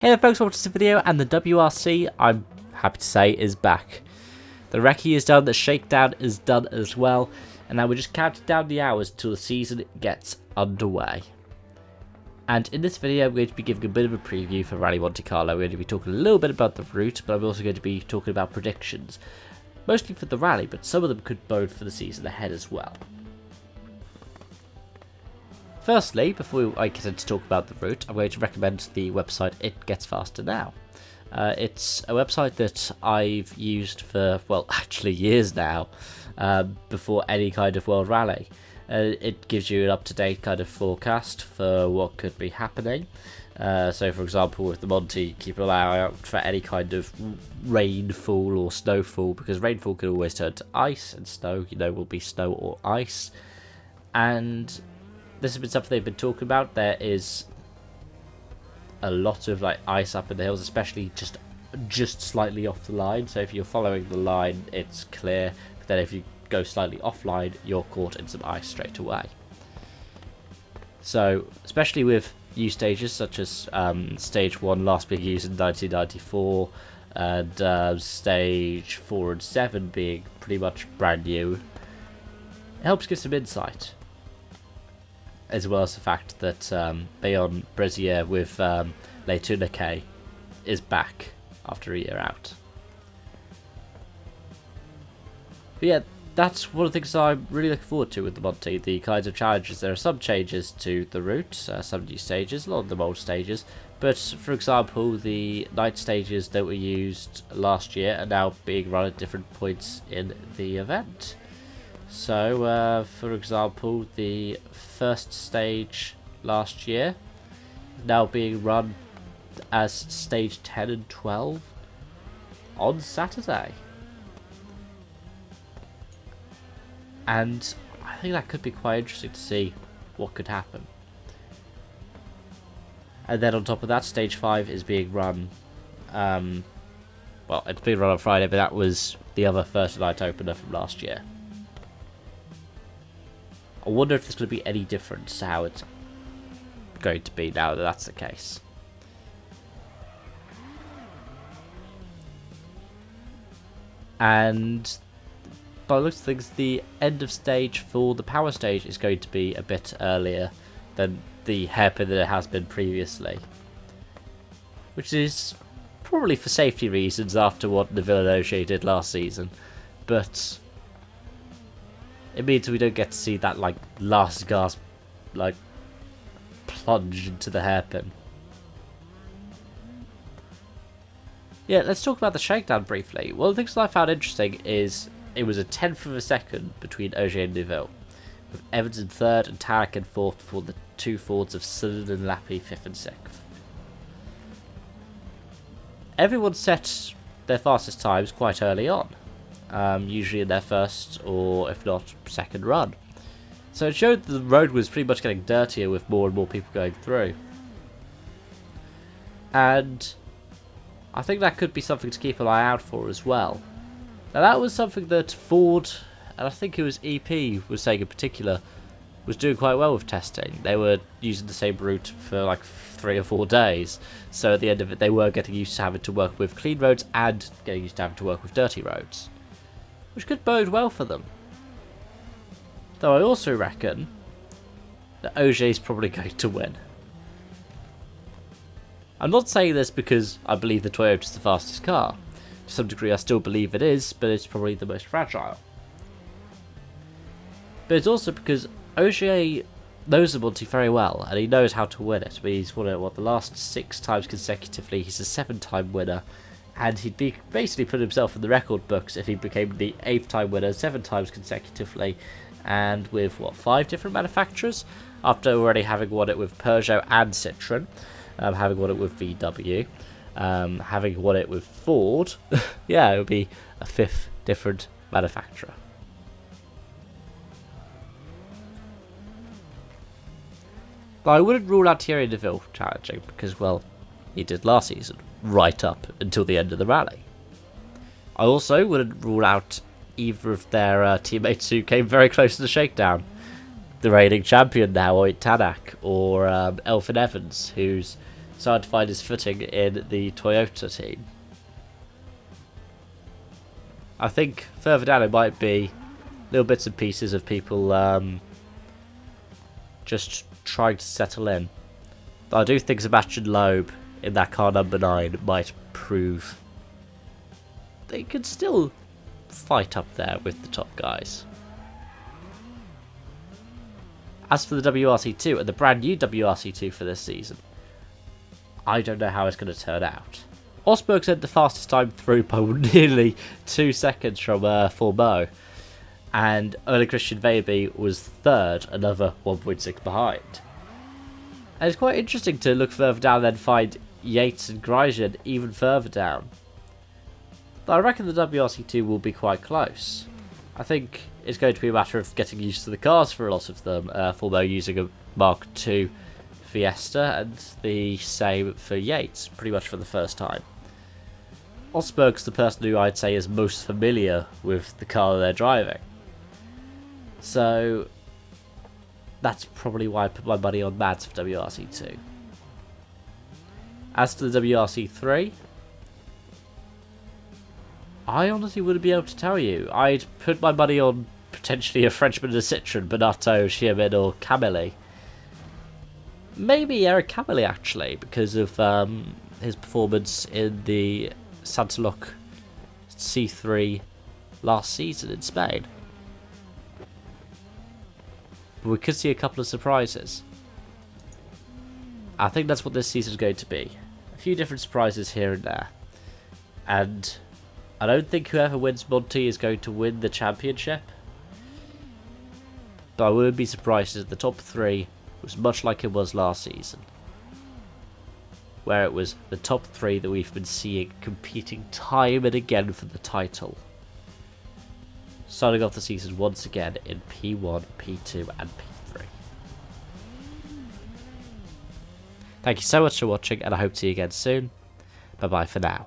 Hey there folks, welcome to this video, and the WRC, I'm happy to say, is back. The recce is done, the shakedown is done as well, and now we're just counting down the hours until the season gets underway. And in this video, I'm going to be giving a bit of a preview for Rallye Monte Carlo. We're going to be talking a little bit about the route, but I'm also going to be talking about predictions. Mostly for the rally, but some of them could bode for the season ahead as well. Firstly, before I get into talk about the route, I'm going to recommend the website It Gets Faster Now. It's a website that I've used for, well, actually years now, before any kind of World Rally. It gives you an up-to-date kind of forecast for what could be happening. So, for example, with the Monte, keep an eye out for any kind of rainfall or snowfall, because rainfall can always turn to ice, and snow, will be snow or ice. And this has been something they've been talking about. There is a lot of ice up in the hills, especially just slightly off the line. So if you're following the line, it's clear. But then if you go slightly offline, you're caught in some ice straight away. So especially with new stages such as Stage 1 last being used in 1994, and Stage 4 and 7 being pretty much brand new, it helps give some insight. As well as the fact that Bayon Brazier with Le Tourniquet is back after a year out. But yeah, that's one of the things I'm really looking forward to with the Monte, the kinds of challenges. There are some changes to the route, some new stages, a lot of them old stages, but for example, the night stages that were used last year are now being run at different points in the event. So, for example, the first stage last year is now being run as stage 10 and 12 on Saturday. And I think that could be quite interesting to see what could happen. And then on top of that, stage 5 is being run, well, it's being run on Friday, but that was the other Thursday night opener from last year. I wonder if there's going to be any difference to how it's going to be now that that's the case. And by the looks of things, the end of stage for the power stage is going to be a bit earlier than the hairpin that it has been previously. Which is probably for safety reasons after what Neville and Ogier did last season. But it means we don't get to see that last gasp plunge into the hairpin. Yeah, let's talk about the shakedown briefly. One of the things that I found interesting is it was a tenth of a second between Ogier and Neville, with Evans in third and Tarak in fourth before the two Fords of Sutherland and Lappy fifth and sixth. Everyone set their fastest times quite early on. Usually in their first or if not second run. So it showed that the road was pretty much getting dirtier with more and more people going through. And I think that could be something to keep an eye out for as well. Now that was something that Ford, and I think it was EP was saying in particular, was doing quite well with testing. They were using the same route for 3 or 4 days. So at the end of it, they were getting used to having to work with clean roads and getting used to having to work with dirty roads, which could bode well for them. Though I also reckon that Ogier's probably going to win. I'm not saying this because I believe the Toyota's the fastest car. To some degree I still believe it is, but it's probably the most fragile. But it's also because Ogier knows the Monte very well, and he knows how to win it. But he's won it, the last 6 times consecutively. He's a 7-time winner. And he'd be basically put himself in the record books if he became the 8th time winner 7 times consecutively, and with 5 different manufacturers, after already having won it with Peugeot and Citroën, having won it with VW, having won it with Ford. Yeah, it would be a 5th different manufacturer. But I wouldn't rule out Thierry Neuville challenging because, well, he did last season, right up until the end of the rally. I also wouldn't rule out either of their teammates who came very close to the shakedown. The reigning champion now, Tanak, or Elfyn Evans, who's started to find his footing in the Toyota team. I think further down it might be little bits and pieces of people just trying to settle in. But I do think Sebastian Loeb in that car number 9 might prove they could still fight up there with the top guys. As for the WRC2 and the brand new WRC2 for this season, I don't know how it's going to turn out. Osberg had the fastest time through by nearly 2 seconds from Formeau, and Ole Christian Veiby was third, another 1.6 behind. And it's quite interesting to look further down and then find Yates and Grosjean even further down. But I reckon the WRC2 will be quite close. I think it's going to be a matter of getting used to the cars for a lot of them. Formeau using a Mark II Fiesta, and the same for Yates, pretty much for the first time. Osberg's the person who I'd say is most familiar with the car they're driving. So that's probably why I put my money on Mads for WRC2. As to the WRC3, I honestly wouldn't be able to tell you. I'd put my money on potentially a Frenchman in a Citroën, Bonato, Xiamen or Cameli. Maybe Eric Cameli actually, because of his performance in the Santalok C3 last season in Spain. But we could see a couple of surprises. I think that's what this season is going to be. A few different surprises here and there. And I don't think whoever wins Monte is going to win the championship. But I wouldn't be surprised if the top 3 was much like it was last season, where it was the top 3 that we've been seeing competing time and again for the title. Starting off the season once again in P1, P2 and P3. Thank you so much for watching, and I hope to see you again soon. Bye bye for now.